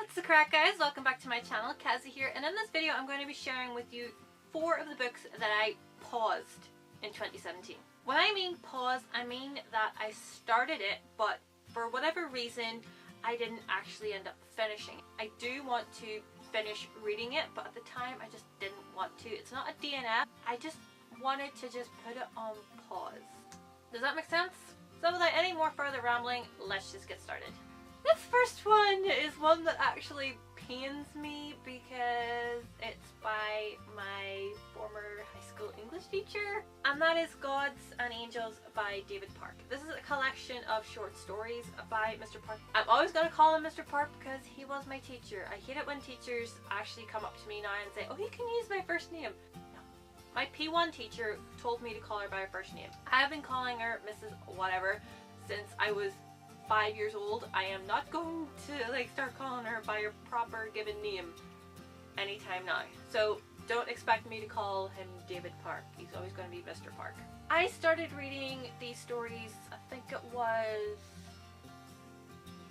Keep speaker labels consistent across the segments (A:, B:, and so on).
A: What's the crack, guys? Welcome back to my channel. Kazzy here, and in this video I'm going to be sharing with you 4 of the books that I paused in 2017. When I mean pause, I mean that I started it, but for whatever reason I didn't actually end up finishing. I do want to finish reading it, but at the time I just didn't want to. It's not a DNF, I just wanted to just put it on pause. Does that make sense? So without any more further rambling, let's just get started. This first one is one that actually pains me because it's by my former high school English teacher, and that is Gods and Angels by David Park. This is a collection of short stories by Mr. Park. I'm always going to call him Mr. Park because he was my teacher. I hate it when teachers actually come up to me now and say, oh, you can use my first name. No. My P1 teacher told me to call her by her first name. I have been calling her Mrs. Whatever since I was 5 years old. I am not going to start calling her by her proper given name anytime now. So don't expect me to call him David Park. He's always going to be Mr. Park. I started reading these stories, I think it was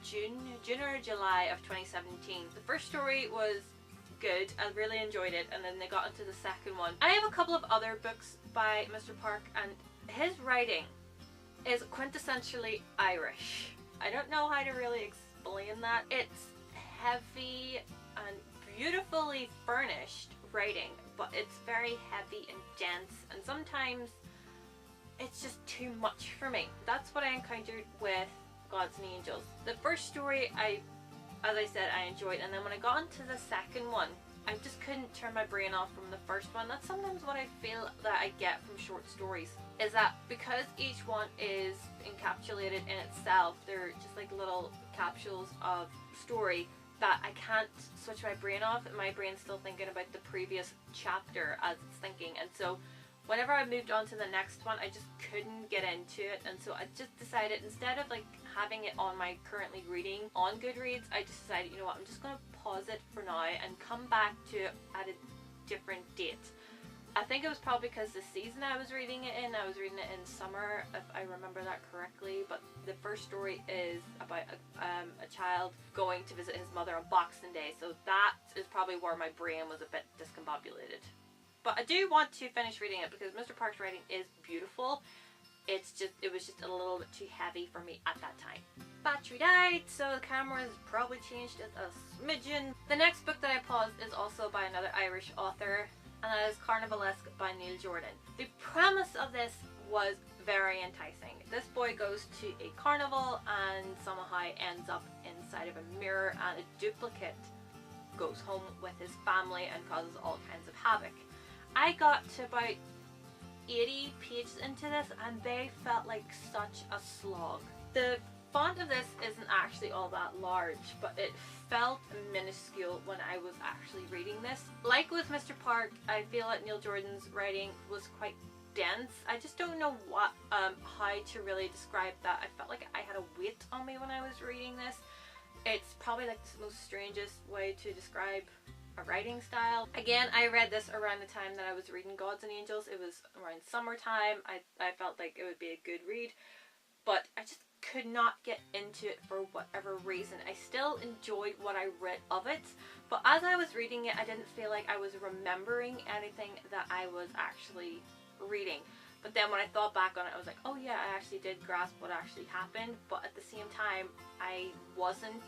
A: June or July of 2017. The first story was good. I really enjoyed it, and then they got into the second one. I have a couple of other books by Mr. Park, and his writing is quintessentially Irish. I don't know how to really explain that. It's heavy and beautifully furnished writing, but it's very heavy and dense, and sometimes it's just too much for me. That's what I encountered with Gods and Angels. The first story, as I said, I enjoyed, and then when I got into the second one, I just couldn't turn my brain off from the first one. That's sometimes what I feel that I get from short stories, is that because each one is encapsulated in itself, they're just like little capsules of story, that I can't switch my brain off, and my brain's still thinking about the previous chapter as it's thinking. And so whenever I moved on to the next one, I just couldn't get into it, and so I just decided, instead of having it on my currently reading on Goodreads, I just decided, you know what, I'm just going to pause it for now and come back to it at a different date. I think it was probably because the season I was reading it in, I was reading it in summer, if I remember that correctly. But the first story is about a child going to visit his mother on Boxing Day, so that is probably where my brain was a bit discombobulated. But I do want to finish reading it because Mr. Park's writing is beautiful. It was just a little bit too heavy for me at that time. Battery died, so the camera has probably changed it a smidgen. The next book that I paused is also by another Irish author, and that is Carnivalesque by Neil Jordan. The premise of this was very enticing. This boy goes to a carnival and somehow ends up inside of a mirror, and a duplicate goes home with his family and causes all kinds of havoc. I got to about 80 pages into this and they felt like such a slog. The font of this isn't actually all that large, but it felt minuscule when I was actually reading this. Like with Mr. Park, I feel that Neil Jordan's writing was quite dense. I just don't know how to really describe that. I felt like I had a weight on me when I was reading this. It's probably the most strangest way to describe a writing style. Again, I read this around the time that I was reading Gods and Angels. It was around summertime. I felt like it would be a good read, but I just could not get into it for whatever reason. I still enjoyed what I read of it, but as I was reading it, I didn't feel like I was remembering anything that I was actually reading. But then when I thought back on it, I was like, oh yeah, I actually did grasp what actually happened, but at the same time, I wasn't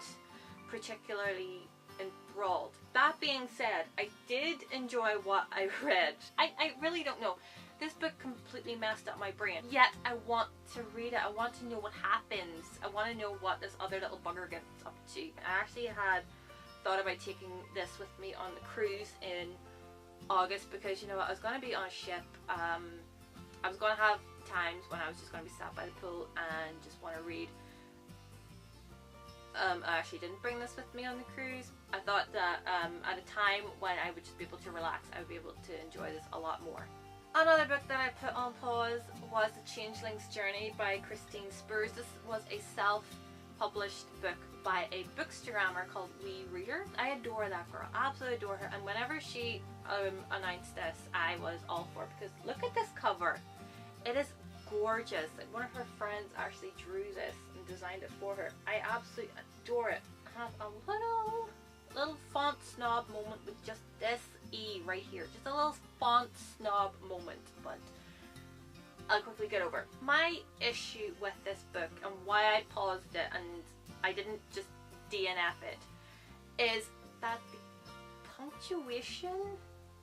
A: particularly enthralled. That being said, I did enjoy what I read. I really don't know. This book completely messed up my brain. Yet I want to read it. I want to know what happens. I want to know what this other little bugger gets up to. I actually had thought about taking this with me on the cruise in August because, you know what, I was going to be on a ship. I was going to have times when I was just going to be sat by the pool and just want to read. I actually didn't bring this with me on the cruise. I thought that at a time when I would just be able to relax, I would be able to enjoy this a lot more. Another book that I put on pause was The Changelings Journey by Christine Spurs. This was a self-published book by a bookstagrammer called Wee Reader. I adore that girl, absolutely adore her, and whenever she announced this, I was all for it because look at this cover. It is gorgeous. Like, one of her friends actually drew this and designed it for her. I absolutely adore it. I have a little snob moment with just this E right here. Just a little font snob moment, but I'll quickly get over. My issue with this book and why I paused it and I didn't just DNF it is that the punctuation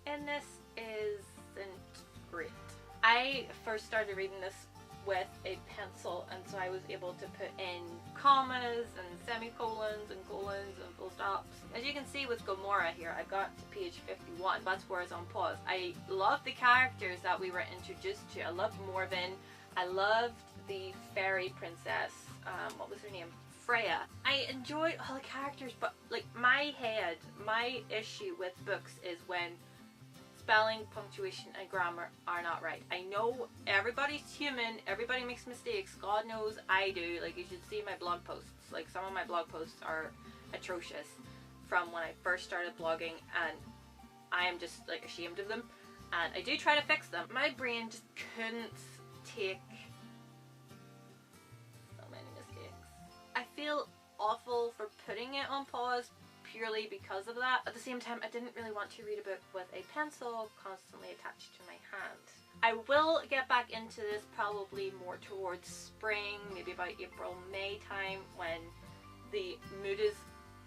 A: in this isn't great. I first started reading this with a pencil, and so I was able to put in commas and semicolons and colons and full stops. As you can see with Gomorrah here, I got to page 51. That's where it's on pause. I love the characters that we were introduced to. I loved Morven. I loved the fairy princess. What was her name? Freya. I enjoyed all the characters, but like my issue with books is when spelling, punctuation, and grammar are not right. I know everybody's human, everybody makes mistakes, God knows I do. Like, you should see my blog posts. Like, some of my blog posts are atrocious from when I first started blogging, and I am just like ashamed of them, and I do try to fix them. My brain just couldn't take so many mistakes. I feel awful for putting it on pause purely because of that. At the same time, I didn't really want to read a book with a pencil constantly attached to my hand. I will get back into this probably more towards spring, maybe about April, May time, when the mood is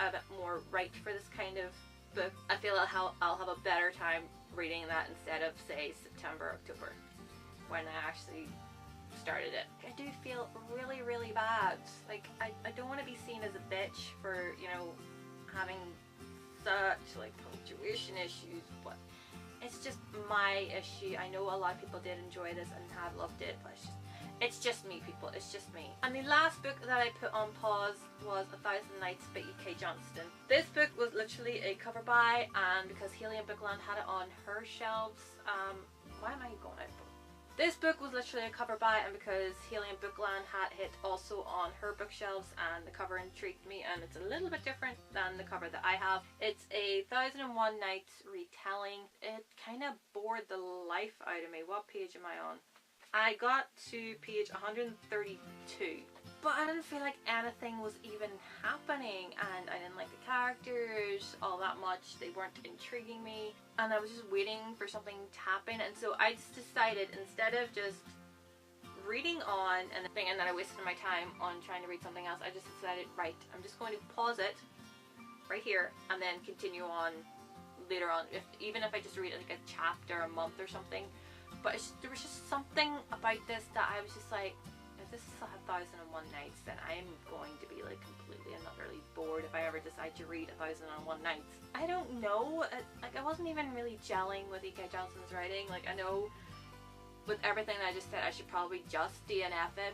A: a bit more right for this kind of book. I feel I'll have a better time reading that instead of, say, September, October, when I actually started it. I do feel really, really bad. Like, I don't want to be seen as a bitch for, you know, having such like punctuation issues, but it's just my issue. I know a lot of people did enjoy this and have loved it, but it's just me, people. It's just me. And the last book that I put on pause was 1,000 Nights by E.K. Johnston. This book was literally a cover buy, and because Haley and Bookland had it on her shelves, why am I going out? This book was literally a cover buy, and because Haley and Bookland had it also on her bookshelves, and the cover intrigued me, and it's a little bit different than the cover that I have. It's a 1001 Nights retelling. It kind of bored the life out of me. What page am I on? I got to page 132, but I didn't feel like anything was even happening, and I didn't like the characters all that much. They weren't intriguing me, and I was just waiting for something to happen. And so I just decided, instead of just reading on and thinking that I wasted my time on trying to read something else, I just decided, right, I'm just going to pause it right here and then continue on later on, even if I just read like a chapter a month or something. But there was just something about this that I was just like, if this is 1001 Nights, then I'm going to be like completely and utterly bored if I ever decide to read 1001 Nights. I don't know, like I wasn't even really gelling with E.K. Johnston's writing. Like, I know with everything that I just said, I should probably just DNF it,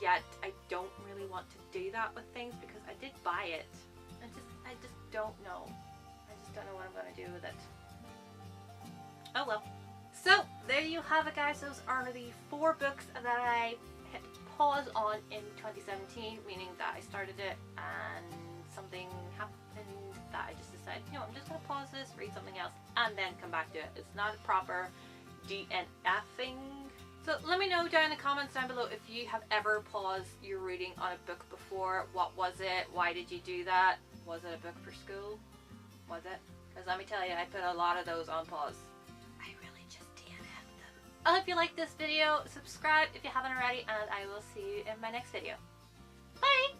A: yet I don't really want to do that with things because I did buy it. I just don't know. I just don't know what I'm going to do with it. Oh well. So, there you have it, guys. Those are the 4 books that I hit pause on in 2017, meaning that I started it and something happened that I just decided, you know, I'm just going to pause this, read something else, and then come back to it. It's not a proper DNFing. So let me know down in the comments down below if you have ever paused your reading on a book before. What was it? Why did you do that? Was it a book for school? Was it? Because let me tell you, I put a lot of those on pause. I hope you liked this video. Subscribe if you haven't already, and I will see you in my next video. Bye!